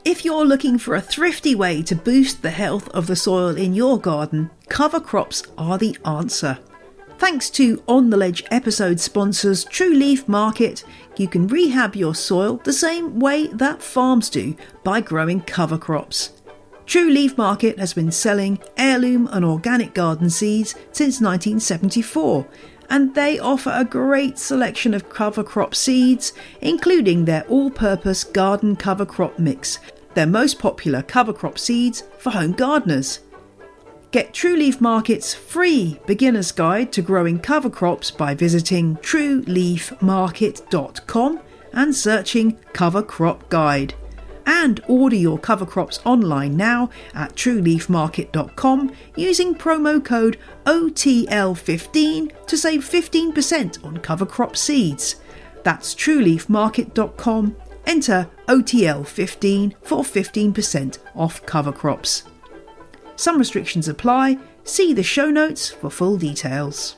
If you're looking for a thrifty way to boost the health of the soil in your garden, cover crops are the answer. Thanks to On the Ledge episode sponsors True Leaf Market, you can rehab your soil the same way that farms do by growing cover crops. True Leaf Market has been selling heirloom and organic garden seeds since 1974, and they offer a great selection of cover crop seeds, including their all-purpose garden cover crop mix, their most popular cover crop seeds for home gardeners. Get True Leaf Market's free beginner's guide to growing cover crops by visiting trueleafmarket.com and searching Cover Crop Guide. And order your cover crops online now at trueleafmarket.com using promo code OTL15 to save 15% on cover crop seeds. That's trueleafmarket.com. Enter OTL15 for 15% off cover crops. Some restrictions apply. See the show notes for full details.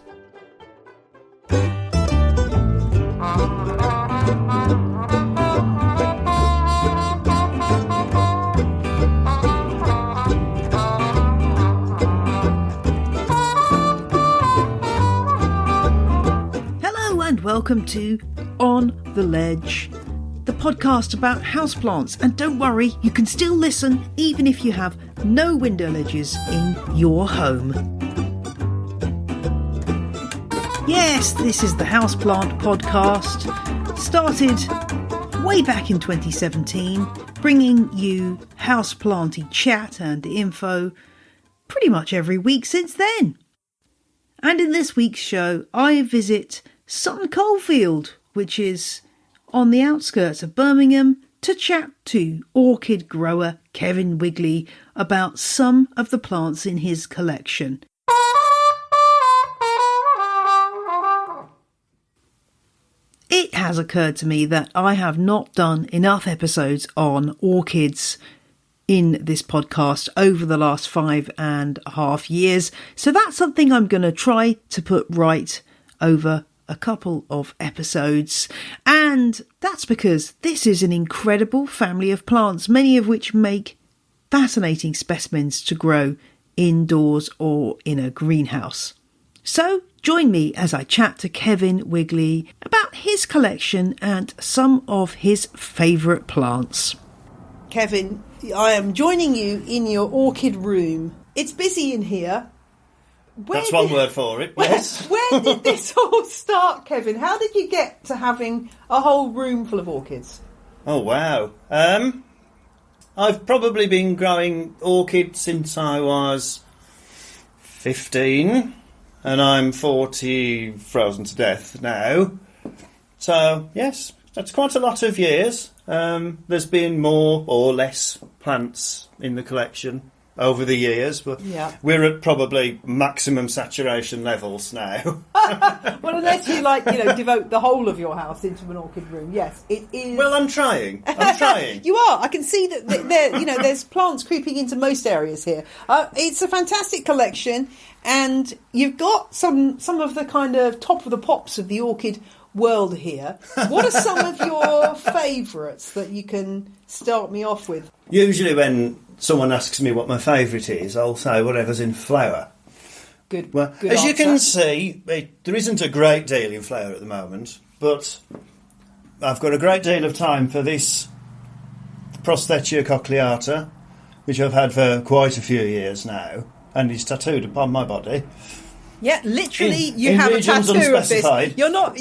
Hello and welcome to On the Ledge, the podcast about houseplants. And don't worry, you can still listen even if you have no window ledges in your home. Yes, this is the Houseplant podcast, started way back in 2017, bringing you houseplanty chat and info pretty much every week since then. And in this week's show, I visit Sutton Coldfield, which is on the outskirts of Birmingham, to chat to orchid grower Kevin Wigley about some of the plants in his collection. It has occurred to me that I have not done enough episodes on orchids in this podcast over the last 5.5 years, so that's something I'm going to try to put right over a couple of episodes, and that's because this is an incredible family of plants, many of which make fascinating specimens to grow indoors or in a greenhouse. So join me as I chat to Kevin Wigley about his collection and some of his favourite plants. Kevin, I am joining you in your orchid room. It's busy in here. That's one word for it, yes. Where did this all start, Kevin? How did you get to having a whole room full of orchids? Oh, wow. I've probably been growing orchids since I was 15, and I'm 40, frozen to death now. So, yes, that's quite a lot of years. There's been more or less plants in the collection over the years, but yeah, we're at probably maximum saturation levels now. Well, unless you devote the whole of your house into an orchid room, yes, it is. Well, I'm trying. You are. I can see that there's plants creeping into most areas here. It's a fantastic collection, and you've got some of the kind of top of the pops of the orchid world here. What are some of your favourites that you can start me off with? Usually when someone asks me what my favourite is, I'll say whatever's in flower. Good. Well, good as answer. you can see, there isn't a great deal in flower at the moment, but I've got a great deal of time for this Prosthetia cochleata, which I've had for quite a few years now, and is tattooed upon my body. Yeah, literally, you have a tattoo of this. You're not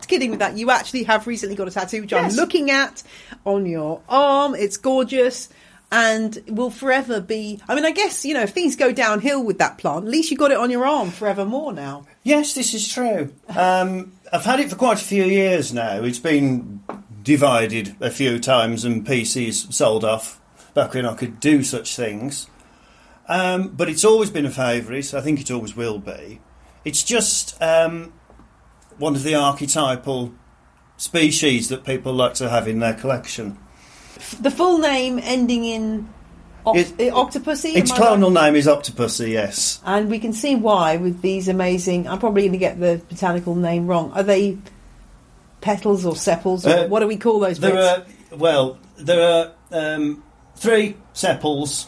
kidding with that. You actually have recently got a tattoo, which yes, I'm looking at on your arm. It's gorgeous and will forever be. I mean, I guess, if things go downhill with that plant, at least you got it on your arm forevermore now. Yes, this is true. I've had it for quite a few years now. It's been divided a few times and pieces sold off back when I could do such things. But it's always been a favourite. I think it always will be. It's just one of the archetypal species that people like to have in their collection. The full name ending in Octopussy? Its clonal name is Octopussy, yes. And we can see why with these amazing... I'm probably going to get the botanical name wrong. Are they petals or sepals? Or what do we call those bits? There are 3 sepals,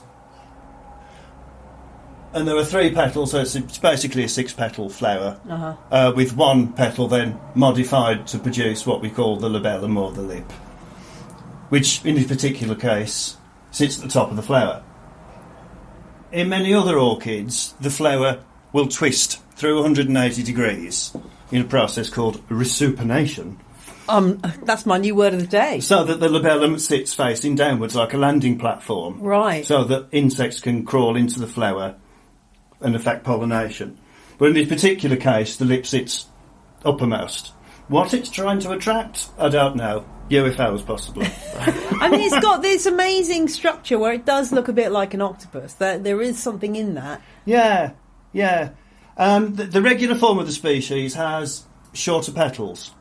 and there are 3 petals, so it's basically a 6-petal flower, with 1 petal then modified to produce what we call the labellum or the lip, which in this particular case sits at the top of the flower. In many other orchids, the flower will twist through 180 degrees in a process called resupination. That's my new word of the day. So that the labellum sits facing downwards like a landing platform. Right. So that insects can crawl into the flower and affect pollination. But in this particular case, the lip sits uppermost. What it's trying to attract, I don't know. UFOs, possibly. I mean, it's got this amazing structure where it does look a bit like an octopus. There is something in that. Yeah. The regular form of the species has shorter petals,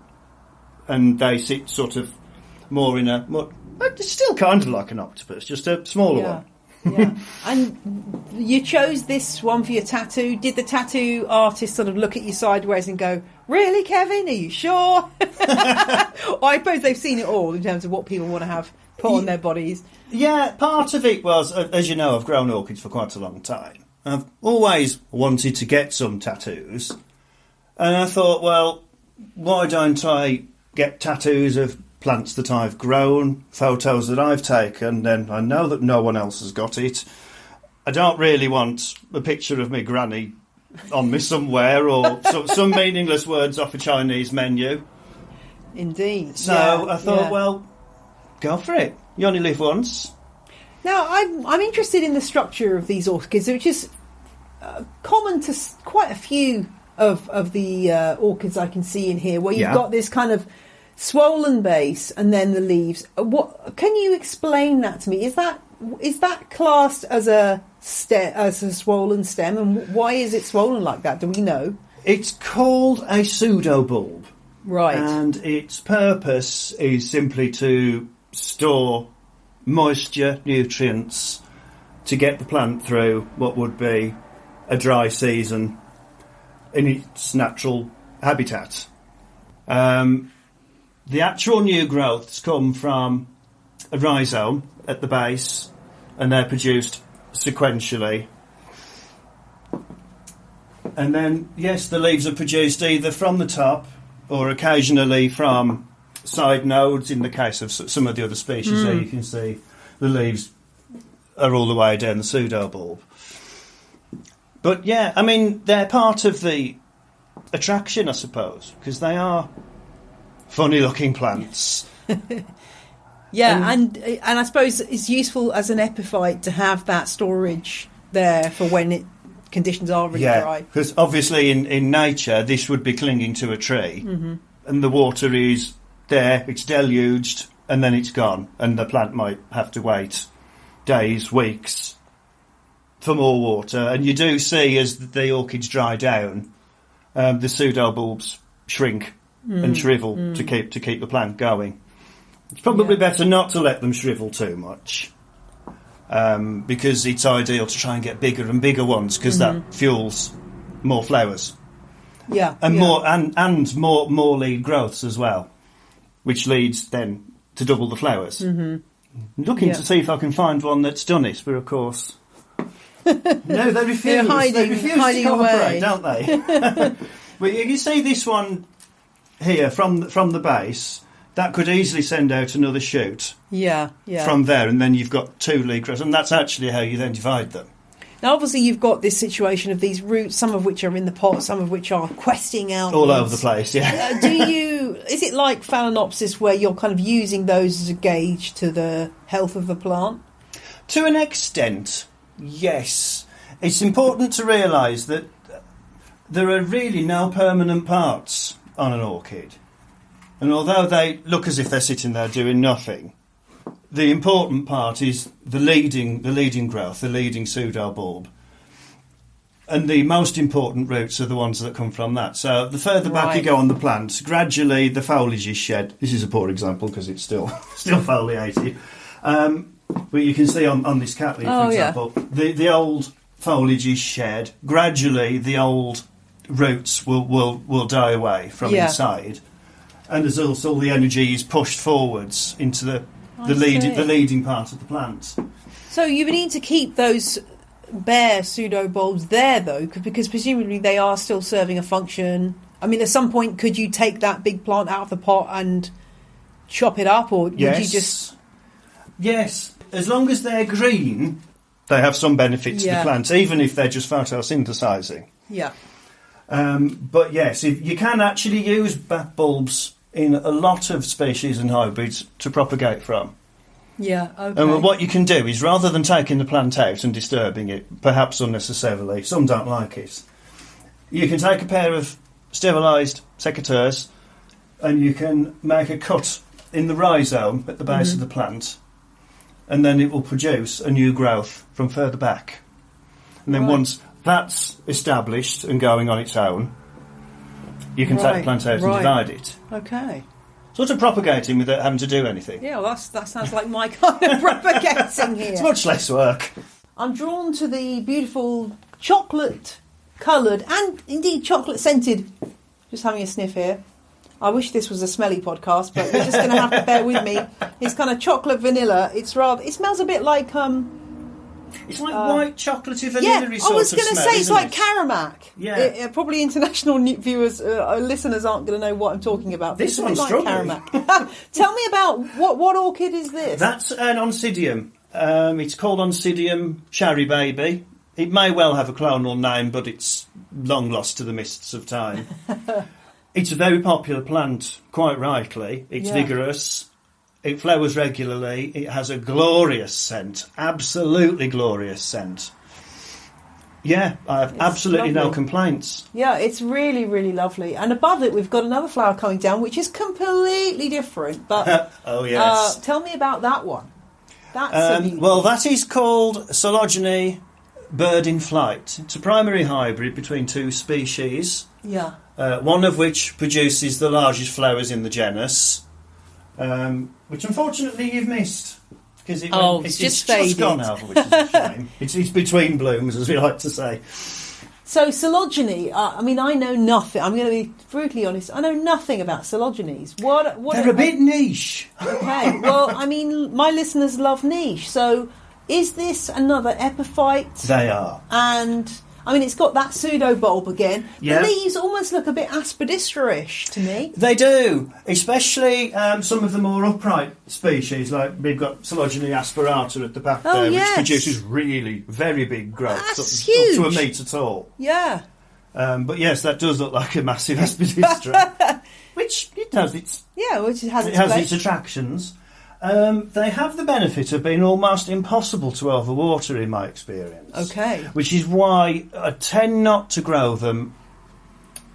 and they sit sort of more in it's still kind of like an octopus, just a smaller one. Yeah. And you chose this one for your tattoo. Did the tattoo artist sort of look at you sideways and go, "Really, Kevin? Are you sure?" Or I suppose they've seen it all in terms of what people want to have put on their bodies. Yeah, part of it was, as you know, I've grown orchids for quite a long time. I've always wanted to get some tattoos, and I thought, well, why don't I get tattoos of plants that I've grown, photos that I've taken, then I know that no one else has got it. I don't really want a picture of me granny on me somewhere, or some meaningless words off a Chinese menu. Indeed. So I thought, well, go for it. You only live once. Now, I'm interested in the structure of these orchids, which is common to quite a few of the orchids I can see in here, where you've got this kind of swollen base and then the leaves. What can you explain that to me? Is that classed as a swollen stem, and why is it swollen like that? Do we know? It's called a pseudobulb, right? And its purpose is simply to store moisture, nutrients, to get the plant through what would be a dry season in its natural habitat. The actual new growths come from a rhizome at the base, and they're produced sequentially. And then, yes, the leaves are produced either from the top or occasionally from side nodes. In the case of some of the other species there, you can see the leaves are all the way down the pseudobulb. But yeah, I mean, they're part of the attraction, I suppose, because they are funny-looking plants. Yeah, and I suppose it's useful as an epiphyte to have that storage there for when conditions are really dry. Because obviously in nature this would be clinging to a tree, and the water is there, it's deluged, and then it's gone, and the plant might have to wait days, weeks for more water. And you do see, as the orchids dry down, the pseudobulbs shrink and shrivel to keep the plant going. It's probably better not to let them shrivel too much, because it's ideal to try and get bigger and bigger ones, because that fuels more flowers. More lead growths as well, which leads then to double the flowers. I'm looking to see if I can find one that's done it, but of course, no, they refuse. They're hiding to cooperate, away, don't they? Well, you see this one here from the base. That could easily send out another shoot. From there, and then you've got 2 lead growths, and that's actually how you then divide them. Now, obviously, you've got this situation of these roots, some of which are in the pot, some of which are questing out. All over the place, yeah. Is it like Phalaenopsis, where you're kind of using those as a gauge to the health of the plant? To an extent, yes. It's important to realise that there are really no permanent parts on an orchid. And although they look as if they're sitting there doing nothing, the important part is the leading growth, the leading pseudobulb. And the most important roots are the ones that come from that. So the further back you go on the plant, gradually the foliage is shed. This is a poor example because it's still foliated. But you can see on this catleaf, for example, the old foliage is shed. Gradually the old roots will die away from inside. and as also all the energy is pushed forwards into the leading part of the plant. So you would need to keep those bare pseudobulbs there, though, because presumably they are still serving a function. I mean, at some point, could you take that big plant out of the pot and chop it up, or would you just... Yes, as long as they're green, they have some benefit to the plant, even if they're just photosynthesising. Yeah. But yes, you can actually use bat bulbs in a lot of species and hybrids to propagate from. Yeah, okay. And what you can do is, rather than taking the plant out and disturbing it, perhaps unnecessarily, some don't like it, you can take a pair of sterilised secateurs and you can make a cut in the rhizome at the base of the plant, and then it will produce a new growth from further back. And then once that's established and going on its own, you can take the plant out and divide it. Okay. Sort of propagating without having to do anything. Yeah, well, that sounds like my kind of propagating here. It's much less work. I'm drawn to the beautiful chocolate-coloured and indeed chocolate-scented. Just having a sniff here. I wish this was a smelly podcast, but you're just going to have to bear with me. It's kind of chocolate vanilla. It smells a bit like it's like white chocolatey vanilla-y sort of smell. I was going to say it's like Caramac. Yeah. Probably international viewers, listeners aren't going to know what I'm talking about. This one's like strawberry. Caramac. Tell me about what orchid is this? That's an Oncidium. It's called Oncidium Cherry Baby. It may well have a clonal name, but it's long lost to the mists of time. It's a very popular plant, quite rightly. It's vigorous. It flowers regularly. It has a glorious scent, absolutely glorious scent. Yeah, I have absolutely no complaints. Yeah, it's really, really lovely. And above it, we've got another flower coming down, which is completely different. But oh yes, tell me about that one. That's well, that is called Coelogyne bird in flight. It's a primary hybrid between two species. Yeah. One of which produces the largest flowers in the genus, which unfortunately you've missed. Because it's just gone now, which is a shame. It's between blooms, as we like to say. So Coelogyne, I mean, I know nothing. I'm going to be brutally honest. I know nothing about Coelogynes. They're a bit niche. Okay, well, I mean, my listeners love niche. So is this another epiphyte? They are. And... I mean, it's got that pseudo-bulb again. Yeah. The leaves almost look a bit aspidistra-ish to me. They do, especially some of the more upright species, like we've got Coelogyne aspirata at the back there, which produces really very big growth. That's huge. Up to a metre tall. Yeah. But yes, that does look like a massive aspidistra, which it has its... Yeah, which it has its attractions. They have the benefit of being almost impossible to overwater in my experience. Okay. Which is why I tend not to grow them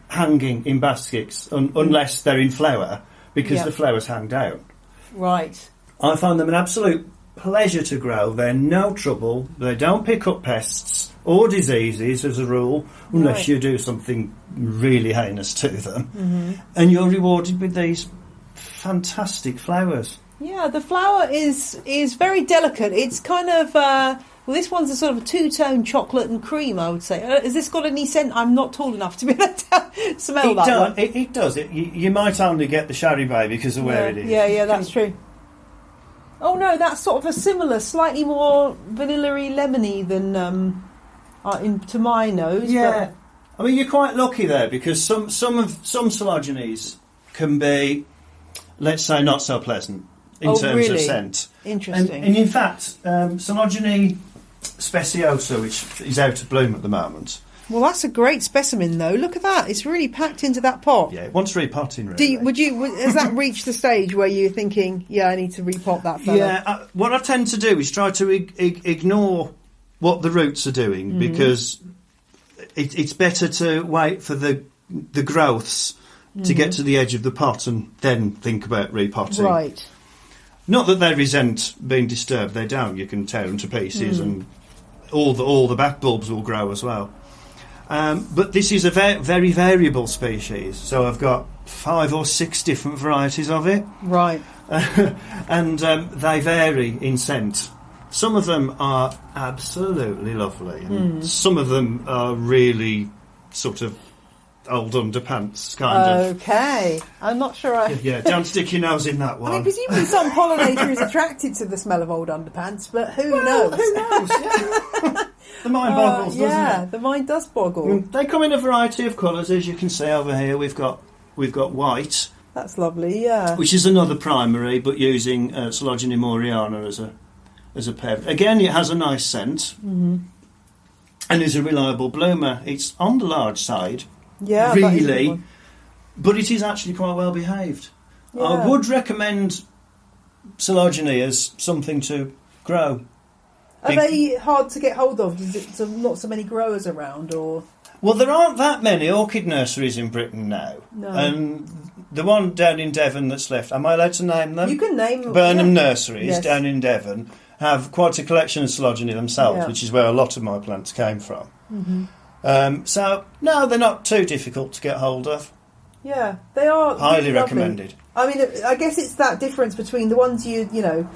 hanging in baskets unless they're in flower, because the flowers hang down. Right. I find them an absolute pleasure to grow. They're no trouble. They don't pick up pests or diseases as a rule, unless you do something really heinous to them. Mm-hmm. And you're rewarded with these fantastic flowers. Yeah, the flower is very delicate. It's kind of well, this one's a sort of a two-tone chocolate and cream, I would say. Has this got any scent? I'm not tall enough to be able to smell that one. It does. You might only get the Cherry Baby because of where it is. Yeah, that's true. Oh no, that's sort of a similar, slightly more vanilla-y, lemony than to my nose. Yeah, but... I mean you're quite lucky there, because some Coelogynes can be, let's say, not so pleasant. In terms of scent. Interesting. And in fact, Coelogyne speciosa, which is out of bloom at the moment. Well, that's a great specimen, though. Look at that. It's really packed into that pot. Yeah, it wants repotting, really. Has that reached the stage where you're thinking, I need to repot that fella? Yeah, what I tend to do is try to ignore what the roots are doing, because it's better to wait for the growths to get to the edge of the pot and then think about repotting. Right. Not that they resent being disturbed, they don't. You can tear them to pieces and all the back bulbs will grow as well. But this is a very variable species, so I've got 5 or 6 different varieties of it. Right. And they vary in scent. Some of them are absolutely lovely, and some of them are really sort of old underpants, kind of. Okay. I'm not sure Yeah, don't stick your nose in that one. I mean, presumably some pollinator is attracted to the smell of old underpants, but who knows? Who knows, yeah. The mind boggles, doesn't it? Yeah, the mind does boggle. They come in a variety of colours, as you can see over here. We've got white. That's lovely, yeah. Which is another primary, but using Coelogyne moriana as a parent. Again, it has a nice scent, and is a reliable bloomer. It's on the large side, really, but it is actually quite well behaved. Yeah. I would recommend Coelogyne as something to grow. Are they hard to get hold of? Is it not so many growers around, or? Well, there aren't that many orchid nurseries in Britain now. No. And the one down in Devon that's left, am I allowed to name them? You can name them. Burnham Nurseries down in Devon have quite a collection of Coelogyne themselves, which is where a lot of my plants came from. So, no, they're not too difficult to get hold of. Yeah, they are highly really recommended. I mean, I guess it's that difference between the ones you know,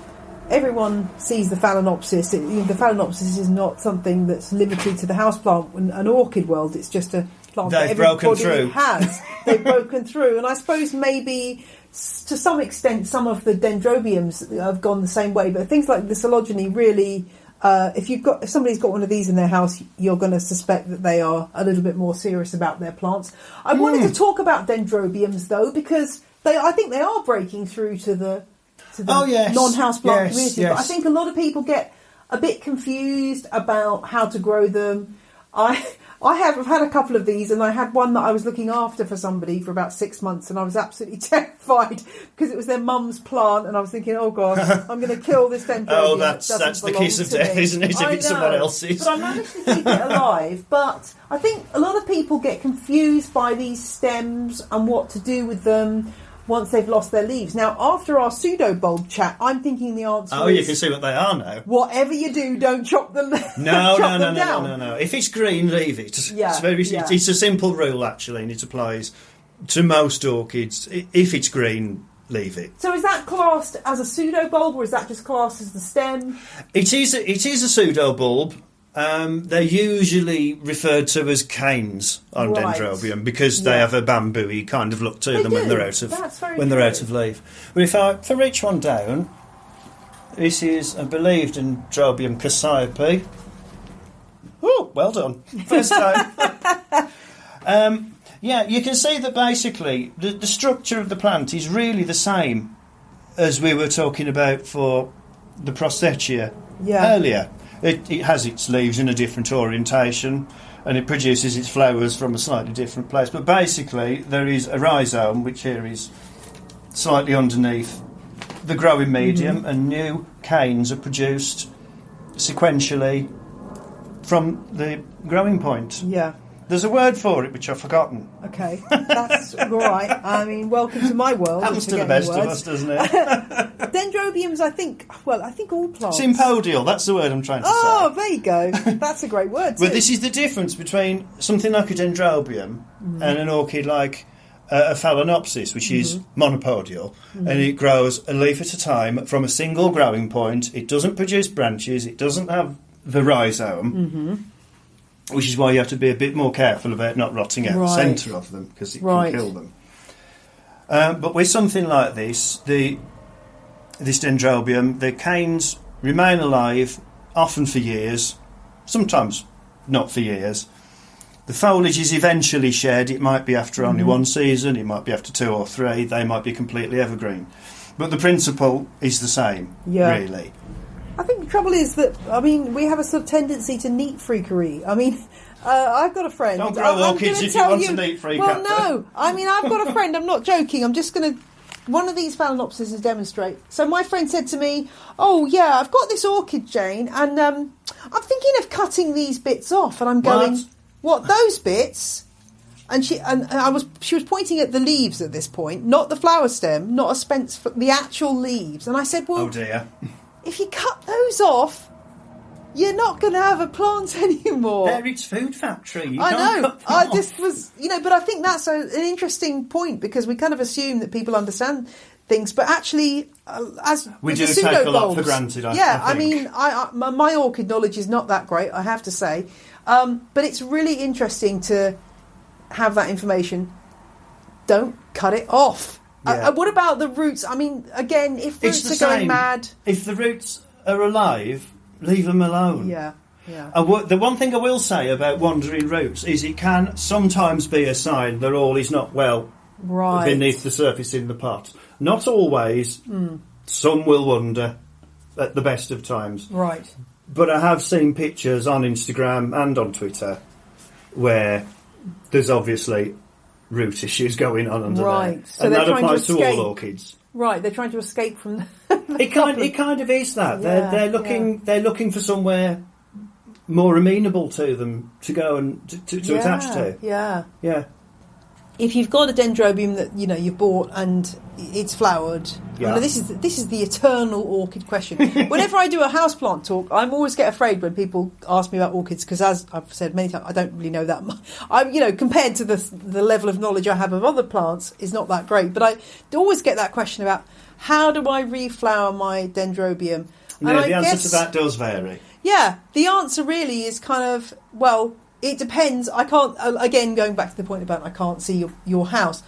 everyone sees the Phalaenopsis. The Phalaenopsis is not something that's limited to the houseplant and orchid world. It's just a plant that everybody has. They've broken through. And I suppose maybe to some extent some of the Dendrobiums have gone the same way. But things like the Coelogyne really... if somebody's got one of these in their house, you're going to suspect that they are a little bit more serious about their plants. I wanted to talk about Dendrobiums though, because I think they are breaking through to the non-house plant community. But I think a lot of people get a bit confused about how to grow them. I've had a couple of these, and I had one that I was looking after for somebody for about 6 months, and I was absolutely terrified because it was their mum's plant, and I was thinking, oh God, I'm going to kill this Dendrobium. Oh, that's the kiss of death, isn't it, if it's someone else's? But I managed to keep it alive. But I think a lot of people get confused by these stems and what to do with them once they've lost their leaves. Now, after our pseudobulb chat, I'm thinking the answer is... Oh, you can see what they are now. Whatever you do, don't chop them down. No. If it's green, leave it. Yeah, it's a simple rule, actually, and it applies to most orchids. If it's green, leave it. So is that classed as a pseudobulb, or is that just classed as the stem? It is a pseudobulb. They're usually referred to as canes on Dendrobium because they have a bamboo-y kind of look to them when they're out of leaf. But for each one down, this is a believed Dendrobium Cassiope. Oh, well done! First time. You can see that basically the structure of the plant is really the same as we were talking about for the Proseccia earlier. It has its leaves in a different orientation, and it produces its flowers from a slightly different place. But basically, there is a rhizome, which here is slightly underneath the growing medium, and new canes are produced sequentially from the growing point. Yeah. There's a word for it, which I've forgotten. Okay, that's all right. I mean, welcome to my world. Happens to the best of us, doesn't it? Dendrobiums, I think all plants. Sympodial, that's the word I'm trying to say. Oh, there you go. That's a great word, too. But this is the difference between something like a Dendrobium and an orchid like a Phalaenopsis, which is monopodial, and it grows a leaf at a time from a single growing point. It doesn't produce branches, it doesn't have the rhizome, which is why you have to be a bit more careful about not rotting out the centre of them, because it can kill them. But with something like this Dendrobium, the canes remain alive, often for years, sometimes not for years. The foliage is eventually shed. It might be after only one season, it might be after 2 or 3, they might be completely evergreen. But the principle is the same, really. I think the trouble is that, we have a sort of tendency to neat freakery. I've got a friend... Don't grow orchids if you want to neat freak. Well, no. I've got a friend, I'm not joking, I'm just going to... One of these Phalaenopsis is demonstrate. So my friend said to me, oh, yeah, I've got this orchid, Jane, and I'm thinking of cutting these bits off. And I'm going, what, those bits? And she was pointing at the leaves at this point, not the flower stem, not a spence, the actual leaves. And I said, well... Oh, dear. If you cut those off, you're not going to have a plant anymore. They're its food factory. I know. But I think that's an interesting point, because we kind of assume that people understand things, but actually, as we do take a lot for granted. I think. My orchid knowledge is not that great, I have to say, but it's really interesting to have that information, don't cut it off. Yeah. What about the roots? I mean, again, if roots are going mad... If the roots are alive, leave them alone. Yeah. The one thing I will say about wandering roots is it can sometimes be a sign that all is not well beneath the surface in the pot. Not always. Some will wander at the best of times. Right. But I have seen pictures on Instagram and on Twitter where there's obviously root issues going on under there. So and that applies to all orchids. Right, they're trying to escape from It kind of is that. They're looking for somewhere more amenable to them to go and to attach to. Yeah. If you've got a dendrobium that you've bought and it's flowered, this is the eternal orchid question. Whenever I do a houseplant talk, I always get afraid when people ask me about orchids because, as I've said many times, I don't really know that much. Compared to the level of knowledge I have of other plants, is not that great. But I always get that question about how do I reflower my dendrobium? Yeah, the answer to that does vary. Yeah, the answer really is kind of, well, it depends. I can't, again, going back to the point about I can't see your house.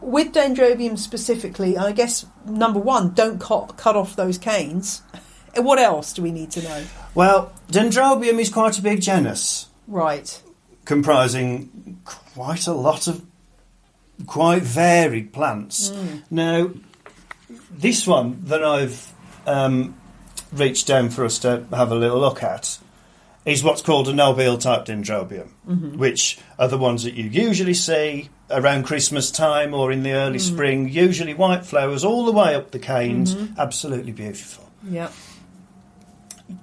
With dendrobium specifically, I guess, number one, don't cut off those canes. What else do we need to know? Well, dendrobium is quite a big genus. Right. Comprising quite a lot of quite varied plants. Now, this one that I've reached down for us to have a little look at is what's called a nobile type dendrobium, which are the ones that you usually see around Christmas time or in the early spring, usually white flowers all the way up the canes, absolutely beautiful. Yeah.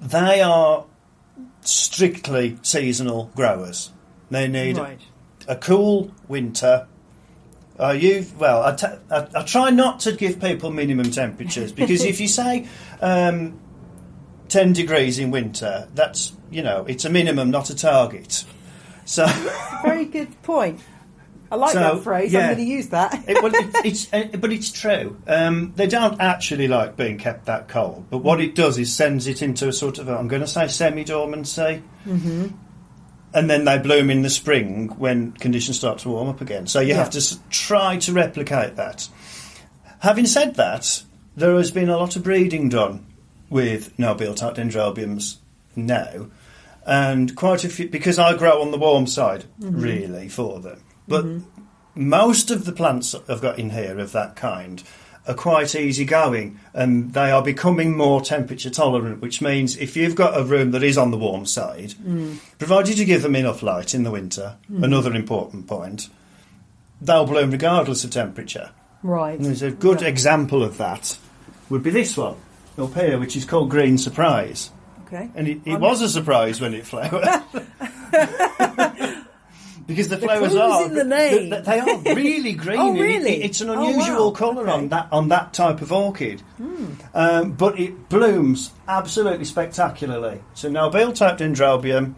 They are strictly seasonal growers. They need a cool winter. I try not to give people minimum temperatures because if you say 10 degrees in winter, that's, it's a minimum, not a target. So very good point. I like that phrase. I'm going to use that. But it's true. They don't actually like being kept that cold. But what it does is sends it into a sort of, I'm going to say, semi-dormancy. And then they bloom in the spring when conditions start to warm up again. So you have to try to replicate that. Having said that, there has been a lot of breeding done with nobile type dendrobiums now. And quite a few, because I grow on the warm side, really, for them. But most of the plants I've got in here of that kind are quite easygoing, and they are becoming more temperature tolerant, which means if you've got a room that is on the warm side, provided you give them enough light in the winter, another important point, they'll bloom regardless of temperature. Right. And there's a good example of that would be this one up here, which is called Green Surprise. Okay. And it was a surprise when it flowered. Because the flowers are in the name. They are really green. Oh, really? It's an unusual colour on that type of orchid. But it blooms absolutely spectacularly. So nobile type dendrobium,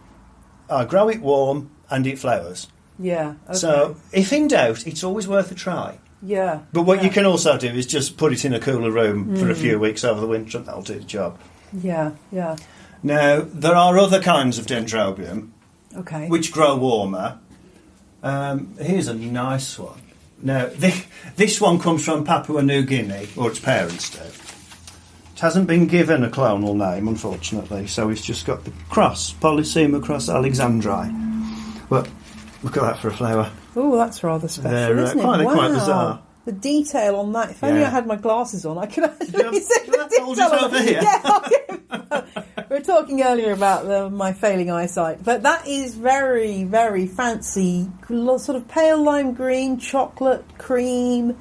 I grow it warm and it flowers. Yeah. Okay. So if in doubt, it's always worth a try. Yeah. But what you can also do is just put it in a cooler room for a few weeks over the winter and that'll do the job. Yeah, yeah. Now, there are other kinds of dendrobium which grow warmer. Here's a nice one. Now, this one comes from Papua New Guinea, or its parents do. It hasn't been given a clonal name, unfortunately, so it's just got the cross, Polysema cross alexandri. But look at that for a flower. Oh, that's rather special, isn't it? They're quite bizarre. The detail on that. If only I had my glasses on, I could actually see the hold it over here. We were talking earlier about my failing eyesight, but that is very, very fancy, sort of pale lime green, chocolate cream,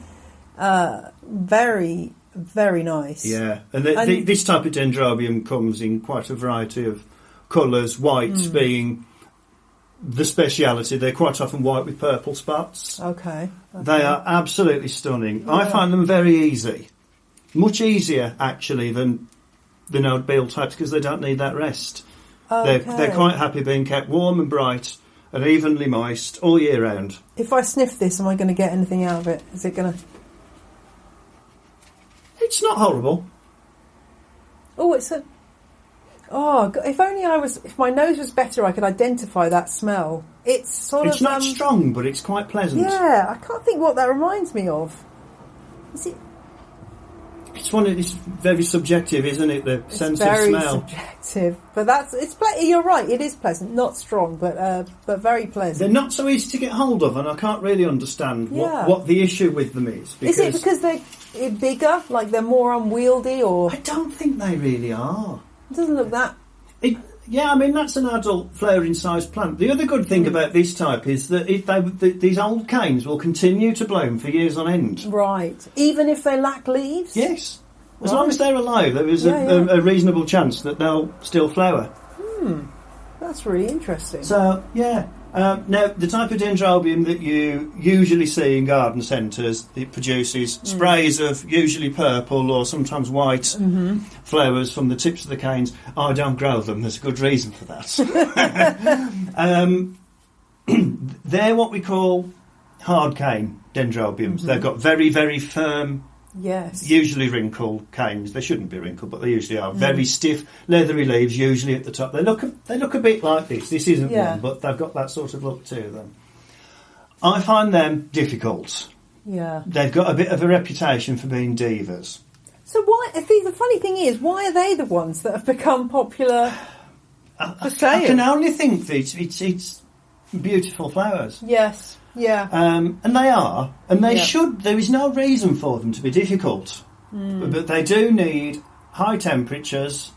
very, very nice. Yeah, and this type of dendrobium comes in quite a variety of colours, white being the speciality. They're quite often white with purple spots. Okay. They are absolutely stunning. Yeah. I find them very easy. Much easier, actually, than the nobile types because they don't need that rest. Okay. They're quite happy being kept warm and bright and evenly moist all year round. If I sniff this, am I going to get anything out of it? Is it going to... It's not horrible. Oh, it's a... if only if my nose was better, I could identify that smell. It's It's not strong, but it's quite pleasant. Yeah, I can't think what that reminds me of. Is it? It's very subjective, isn't it? The sense of smell. Very subjective, but you're right. It is pleasant, not strong, but very pleasant. They're not so easy to get hold of, and I can't really understand what the issue with them is. Is it because they're bigger, like they're more unwieldy, or? I don't think they really are. It doesn't look that. Yeah, I mean, that's an adult flowering-sized plant. The other good thing about this type is that these old canes will continue to bloom for years on end. Right. Even if they lack leaves? Yes. As long as they're alive, there is a reasonable chance that they'll still flower. That's really interesting. So, yeah. Now, the type of Dendrobium that you usually see in garden centres, it produces sprays of usually purple or sometimes white flowers from the tips of the canes. I don't grow them. There's a good reason for that. They're what we call hard cane Dendrobiums. They've got very, very firm, usually wrinkled canes. They shouldn't be wrinkled, but they usually are. Very stiff, leathery leaves, usually at the top. They look a bit like this. This isn't one, but they've got that sort of look to them. I find them difficult. Yeah. They've got a bit of a reputation for being divas. So why? The funny thing is, why are they the ones that have become popular for sale? I can only think that it's beautiful flowers. Yes. Yeah. And they are, and they should. There is no reason for them to be difficult, but they do need high temperatures,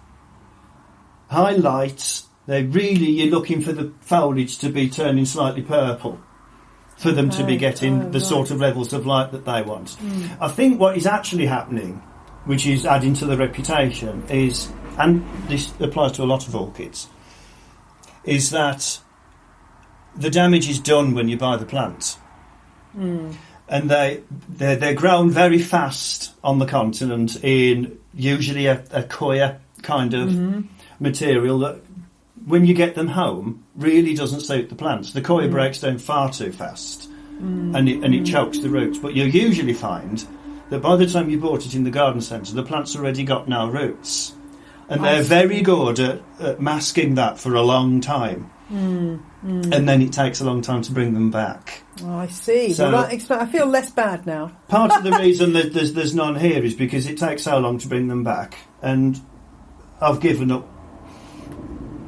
high lights. You're looking for the foliage to be turning slightly purple for them to be getting the sort of levels of light that they want. I think what is actually happening, which is adding to the reputation, is, and this applies to a lot of orchids, is that the damage is done when you buy the plant. And they're grown very fast on the continent in usually a coir kind of material that, when you get them home, really doesn't suit the plants. The coir breaks down far too fast and it chokes the roots. But you usually find that by the time you bought it in the garden centre, the plant's already got no roots. And they're very good at masking that for a long time. And then it takes a long time to bring them back. Oh, I see. So, well, I feel less bad now. Part of the reason that there's none here is because it takes so long to bring them back, and I've given up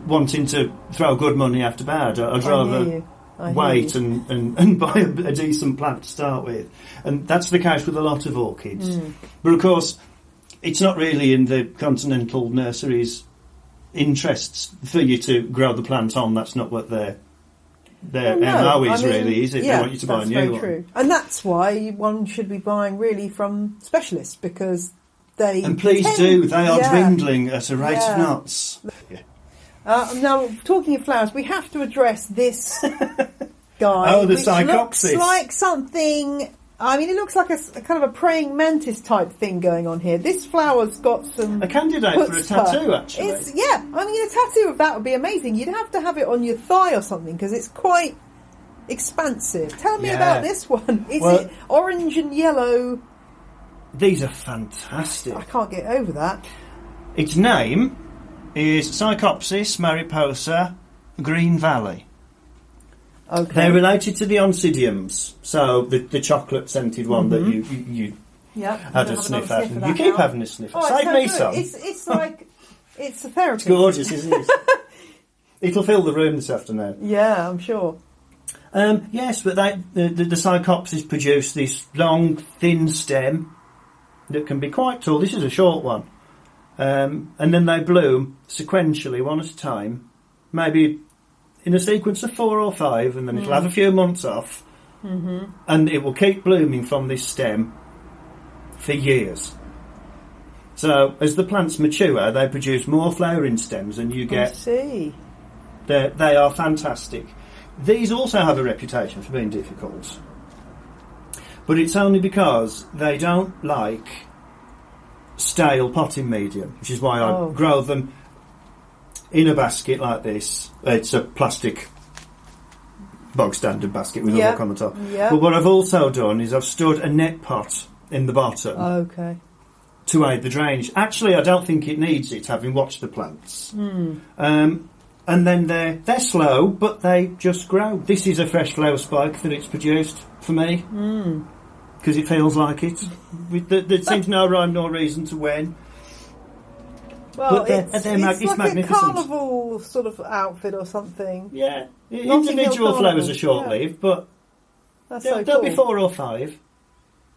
wanting to throw good money after bad. I'd rather wait and buy a decent plant to start with, and that's the case with a lot of orchids. But of course, it's not really in the continental nurseries' interests for you to grow the plant on. That's not what their MO is, really, is it? They want you to buy a new one. True. And that's why one should be buying really from specialists, because they... And please do, they are dwindling at a rate of knots. Now, talking of flowers, we have to address this guy. Oh, the Psychopsis. Looks like something... I mean, it looks like a kind of a praying mantis type thing going on here. This flower's got some... A candidate for a tattoo, actually. I mean, a tattoo of that would be amazing. You'd have to have it on your thigh or something, because it's quite expansive. Tell me about this one. Is it orange and yellow? These are fantastic. I can't get over that. Its name is Psychopsis mariposa Green Valley. Okay. They're related to the Oncidiums, so the chocolate-scented one that you had a sniff at. You keep having a sniff. Save me some. It's like, it's a therapy. It's gorgeous, isn't it? It'll fill the room this afternoon. Yeah, I'm sure. Yes, but the Psychopsis produce this long, thin stem that can be quite tall. This is a short one. And then they bloom sequentially, one at a time, maybe in a sequence of 4 or 5, and then it'll have a few months off, and it will keep blooming from this stem for years. So as the plants mature, they produce more flowering stems, and you get... I see. They are fantastic. These also have a reputation for being difficult, but it's only because they don't like stale potting medium, which is why I grow them in a basket like this. It's a plastic bog standard basket with a hook on the top. But what I've also done is I've stood a net pot in the bottom to aid the drainage. Actually, I don't think it needs it, having watched the plants. And then they're slow, but they just grow. This is a fresh flower spike that it's produced for me, because it feels like it. There seems no rhyme nor reason to when. Well, but it's like magnificent. a carnival sort of outfit or something. Yeah, Notting individual Hill flowers Carnival, are short-lived, but That's there'll so be cool. 4 or 5.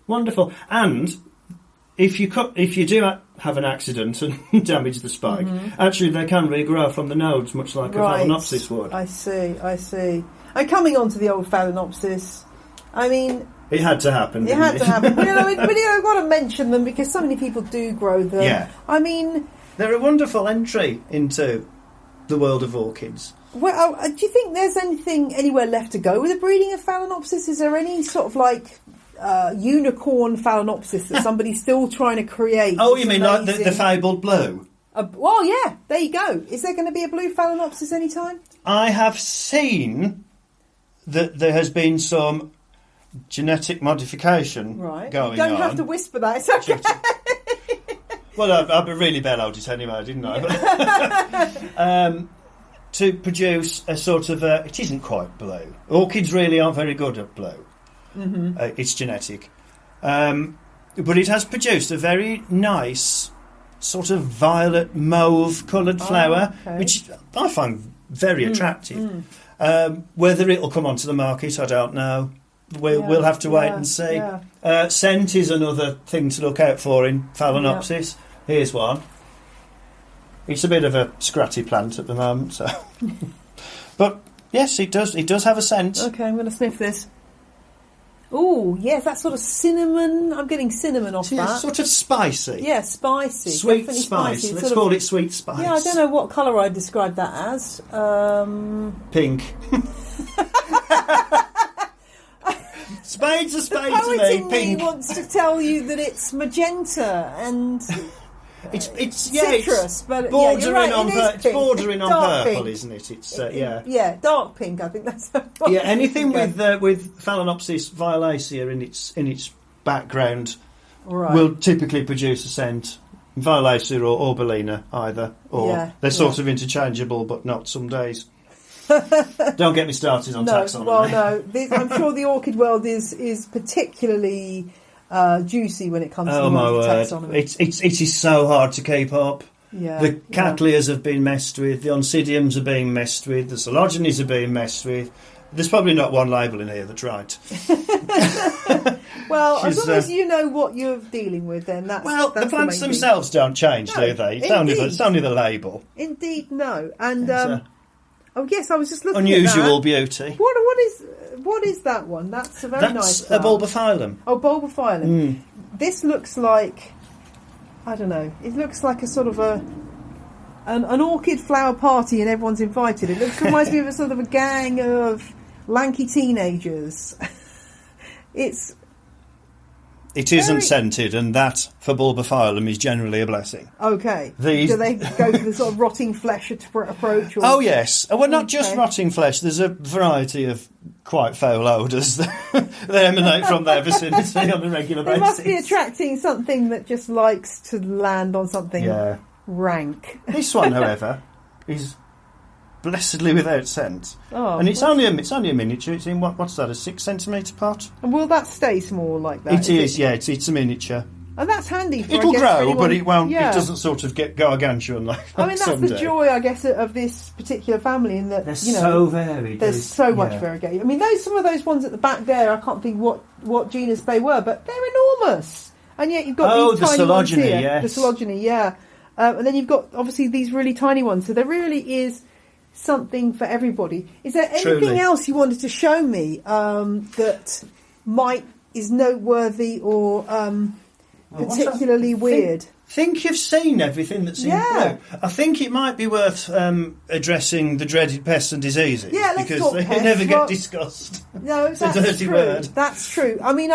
Wonderful. And if you do have an accident and damage the spike, actually they can regrow from the nodes, much like a Phalaenopsis would. I see. And coming on to the old Phalaenopsis, I mean... It had to happen, It had to happen. But I've got to mention them because so many people do grow them. Yeah. I mean... They're a wonderful entry into the world of orchids. Well, do you think there's anywhere left to go with the breeding of Phalaenopsis? Is there any sort of like unicorn Phalaenopsis that somebody's still trying to create? Oh, you mean like the fabled blue? Well, yeah, there you go. Is there going to be a blue Phalaenopsis anytime? I have seen that there has been some genetic modification going on. You don't have to whisper that, it's okay. Well, I really bellowed it anyway, didn't I? To produce a sort of it isn't quite blue. Orchids really aren't very good at blue. It's genetic. But it has produced a very nice sort of violet mauve coloured flower, which I find very attractive. Whether it'll come onto the market, I don't know. We'll have to wait and see. Yeah. Scent is another thing to look out for in Phalaenopsis. Here's one. It's a bit of a scratty plant at the moment, so. But yes, it does have a scent. Okay, I'm going to sniff this. Oh, yes, that sort of cinnamon. I'm getting cinnamon off that. Sort of spicy. Yeah, spicy. Sweet Definitely spice. spicy. Let's call it sweet spice. Yeah, I don't know what colour I'd describe that as. Pink. Spades are spades to Poet me. in Pink. me wants to tell you that it's magenta and It's citrus, but bordering you're right, on it is it's pink. bordering on Dark purple, pink. isn't it? It's Yeah, dark pink. I think that's yeah. Anything with Phalaenopsis violacea in its background will typically produce a scent. Violacea or Orbelina either, or they're sort of interchangeable, but not some days. Don't get me started on taxonomy. Well, no. I'm sure the orchid world is particularly juicy when it comes to the taxonomy. It is so hard to keep up. Yeah, the Cattleyas have been messed with, the Oncidiums are being messed with, the Coelogynes are being messed with. There's probably not one label in here that's right. Well, as long as you know what you're dealing with, then that's the plants themselves don't change, do they? It's only the label. Indeed, no. And oh yes, I was just looking unusual at that. Beauty. What is that one? That's a very nice. That's a bulbophyllum. Oh, bulbophyllum. This looks like, I don't know. It looks like a sort of an orchid flower party, and everyone's invited. It reminds me of a sort of a gang of lanky teenagers. It isn't scented, and that, for bulbophyllum, is generally a blessing. Okay. Do they go for the sort of rotting flesh approach? Or? Oh, yes. Well, not just rotting flesh. There's a variety of quite foul odours that emanate from their vicinity on a regular basis. They must be attracting something that just likes to land on something rank. This one, however, is blessedly without scent. Oh, and it's only a miniature. It's in what's that, a 6 centimetre pot? And will that stay small like that? It is, yeah. It's a miniature. And that's handy for, it'll I guess, grow, for anyone, but it won't. Yeah. It doesn't sort of get gargantuan like. I mean, that's the joy, I guess, of this particular family, in that they're so varied. There's so much variegation. I mean, some of those ones at the back there, I can't think what genus they were, but they're enormous. And yet you've got these tiny ones here. Yes. The Coelogyne, yeah. And then you've got obviously these really tiny ones. So there really is something for everybody. Is there anything else you wanted to show me that is noteworthy or particularly weird? I think you've seen everything that's in blue. I think it might be worth addressing the dreaded pests and diseases. Yeah, let's because talk they pests. never get discussed. No, it's a that's dirty true. word. That's true. I mean,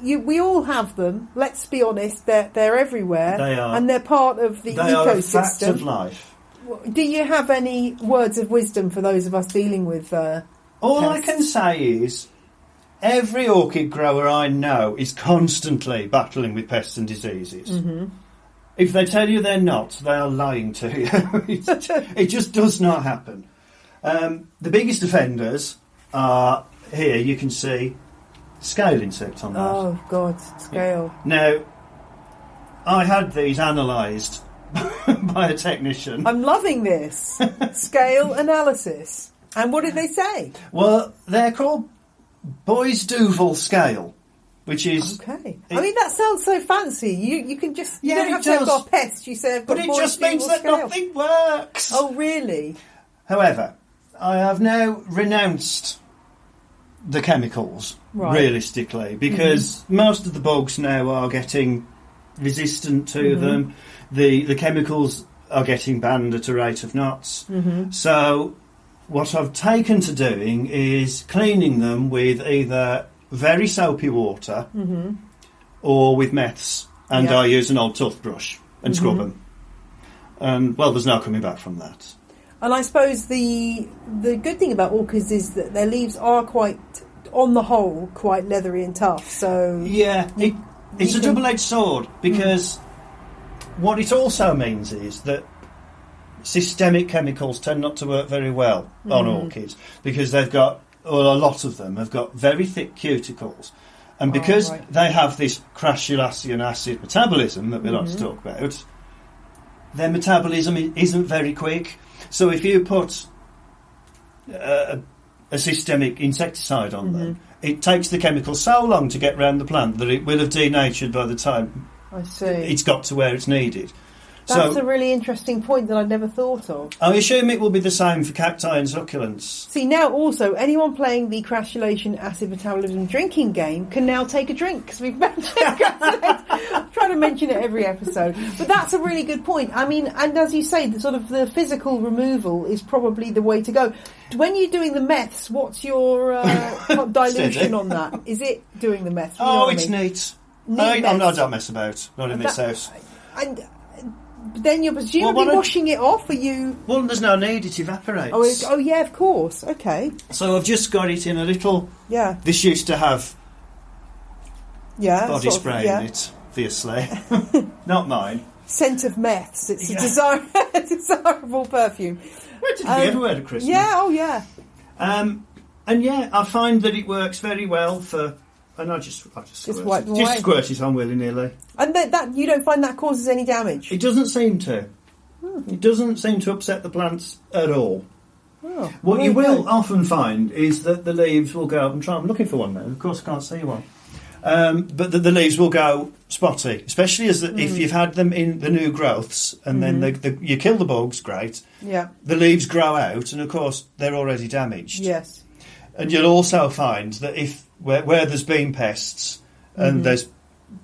we all have them. Let's be honest; they're everywhere. They are, and they're part of the ecosystem. They are a fact of life. Do you have any words of wisdom for those of us dealing with? All pests? I can say is, every orchid grower I know is constantly battling with pests and diseases. Mm-hmm. If they tell you they're not, they are lying to you. It just does not happen. The biggest offenders are here. You can see scale insect on that. Oh God, scale. Now, I had these analysed by a technician. I'm loving this scale analysis. And what did they say? Well, they're called Bois Duval scale, which is okay. I mean, that sounds so fancy. You can just you don't have to have got pests. You say, I've got but it Bois just means Duval that scale. nothing works. Oh, really? However, I have now renounced the chemicals, realistically, because most of the bugs now are getting resistant to them. The chemicals are getting banned at a rate of knots. So what I've taken to doing is cleaning them with either very soapy water or with meths, and I use an old toothbrush and scrub them. And, well, there's no coming back from that. And I suppose the good thing about orchids is that their leaves are quite, on the whole, quite leathery and tough. So yeah, it's a double-edged sword, because what it also means is that systemic chemicals tend not to work very well on orchids, because they've got, well, a lot of them have got very thick cuticles, and because they have this crassulacean acid metabolism that we like to talk about, their metabolism isn't very quick. So if you put a systemic insecticide on them, it takes the chemical so long to get round the plant that it will have denatured by the time it's got to where it's needed. That's a really interesting point that I'd never thought of. I assume it will be the same for cacti and succulents. See, now also, anyone playing the crassulacean acid metabolism drinking game can now take a drink, because we've mentioned I'm trying to mention it every episode. But that's a really good point. I mean, and as you say, the physical removal is probably the way to go. When you're doing the meths, what's your dilution on that? Is it doing the meths? It's neat. I don't mess about. Not in this house. And then you're presumably washing it off, are you? Well, there's no need, it evaporates. Oh yeah, of course. Okay. So I've just got it in a little... Yeah. This used to have body spray in it, obviously. Not mine. Scent of meths. It's a desirable perfume. Where did it be everywhere at Christmas? Yeah, oh yeah. And yeah, I find that it works very well for... And I just squirt it on willy-nilly. And that you don't find that causes any damage? It doesn't seem to. It doesn't seem to upset the plants at all. Oh, what you will often find is that the leaves will go... I'm looking for one now. Of course I can't see one. But the leaves will go spotty, especially if you've had them in the new growths, and then you kill the bugs, great. Yeah. The leaves grow out, and of course they're already damaged. Yes. And you'll also find that where there's been pests and there's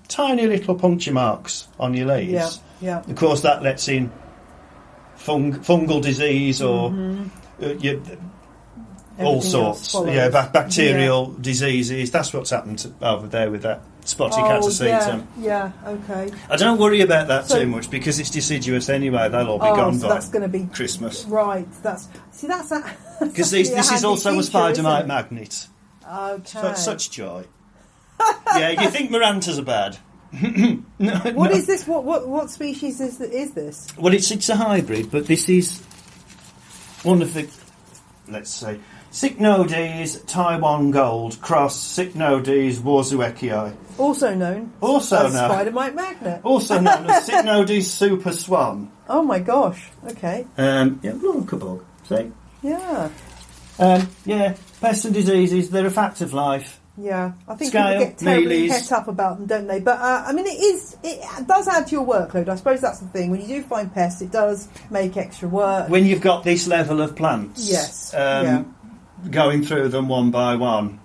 tiny little puncture marks on your leaves, of course that lets in fungal disease or all sorts, bacterial diseases. That's what's happened over there with that spotty catasetum. Yeah, okay. I don't worry about that too much, because it's deciduous anyway. They'll all be gone by that's going to be Christmas. Right. That's because this is also a spider mite magnet. Okay. Such joy. Yeah, you think Marantas are bad? What is this? What species is this? Well, it's a hybrid, but this is one of the, let's say, Cycnodes Taiwan Gold cross Cycnodes warzuekii. Also known as spider mite magnet. Also known as Cycnodes super swan. Oh my gosh! Okay. Look a bug. See? Yeah. Pests and diseases, they're a fact of life. Yeah, I think Scale, people get terribly mealies. het up about them, don't they? But I mean, it does add to your workload. I suppose that's the thing. When you do find pests, it does make extra work. When you've got this level of plants, yes, going through them one by one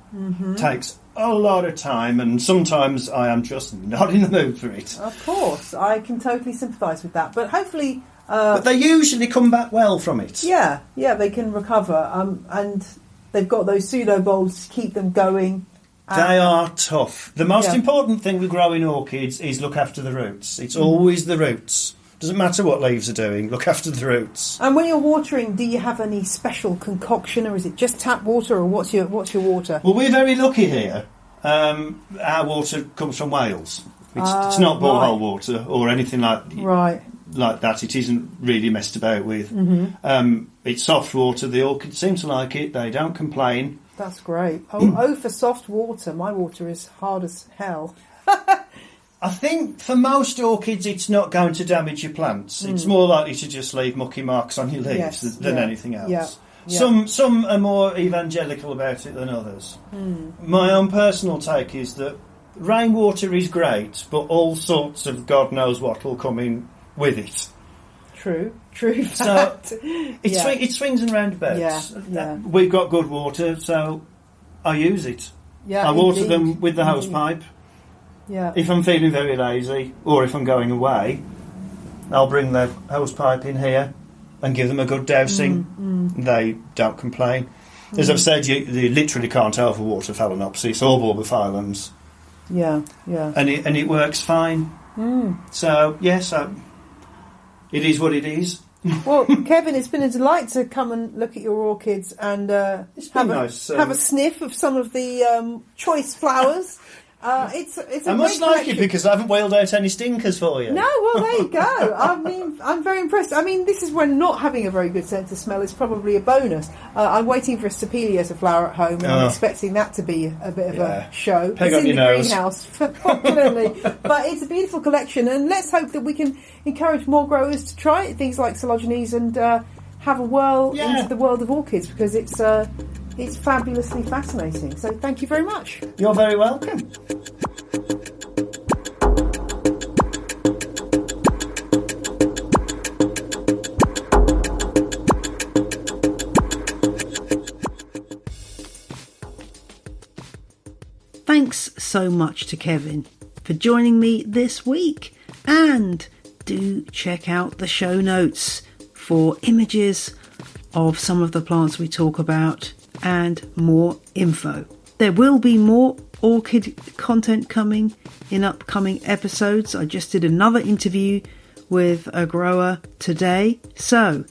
takes a lot of time, and sometimes I am just not in the mood for it. Of course, I can totally sympathise with that. But hopefully, but they usually come back well from it. Yeah, they can recover, and they've got those pseudo bulbs to keep them going. They are tough. The most important thing with growing orchids is look after the roots. It's always the roots Doesn't matter what leaves are doing, look after the roots. And when you're watering, do you have any special concoction, or is it just tap water, or what's your water? Well, we're very lucky here. Our water comes from Wales. It's not borehole water or anything like that. It isn't really messed about with. It's soft water. The orchids seem to like it. They don't complain. That's great. Oh, for soft water. My water is hard as hell. I think for most orchids it's not going to damage your plants. It's more likely to just leave mucky marks on your leaves than anything else. Yeah. Some are more evangelical about it than others. My own personal take is that rainwater is great, but all sorts of God knows what will come in with it. True fact. So it swings and roundabouts. We've got good water, so I use it. I water them with the hose pipe. Yeah. If I'm feeling very lazy, or if I'm going away, I'll bring the hose pipe in here and give them a good dousing. They don't complain. As I've said, you literally can't overwater Phalaenopsis or Bulbophyllums. Yeah. And it works fine. So yes, it is what it is. Well, Kevin, it's been a delight to come and look at your orchids and have a sniff of some of the choice flowers. It's I must like it because I haven't whaled out any stinkers for you. No, well, there you go. I mean, I'm very impressed. I mean, this is when not having a very good sense of smell is probably a bonus. I'm waiting for a Stapelia to flower at home, and I'm expecting that to be a bit of a show. Peg it's on in your the nose. greenhouse, fortunately. But it's a beautiful collection, and let's hope that we can encourage more growers to try things like Coelogynes and have a whirl into the world of orchids, because it's fabulously fascinating. So thank you very much. You're very welcome. Thanks so much to Kevin for joining me this week, and do check out the show notes for images of some of the plants we talk about and more info. There will be more orchid content coming in upcoming episodes. I just did another interview with a grower today, so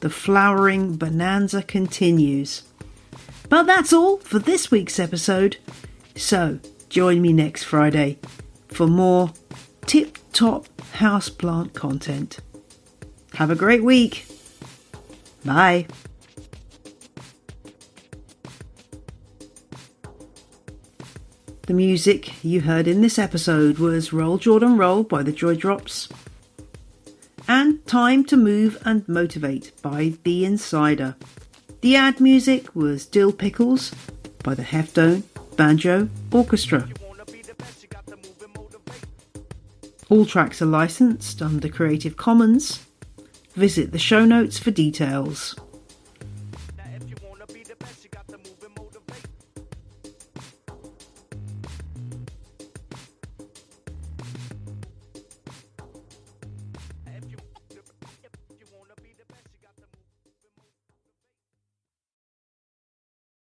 the flowering bonanza continues. But that's all for this week's episode. So join me next Friday for more tip-top houseplant content. Have a great week. Bye. The music you heard in this episode was Roll Jordan Roll by the Joy Drops and Time to Move and Motivate by The Insider. The ad music was Dill Pickles by the Heftone Banjo Orchestra. All tracks are licensed under Creative Commons. Visit the show notes for details.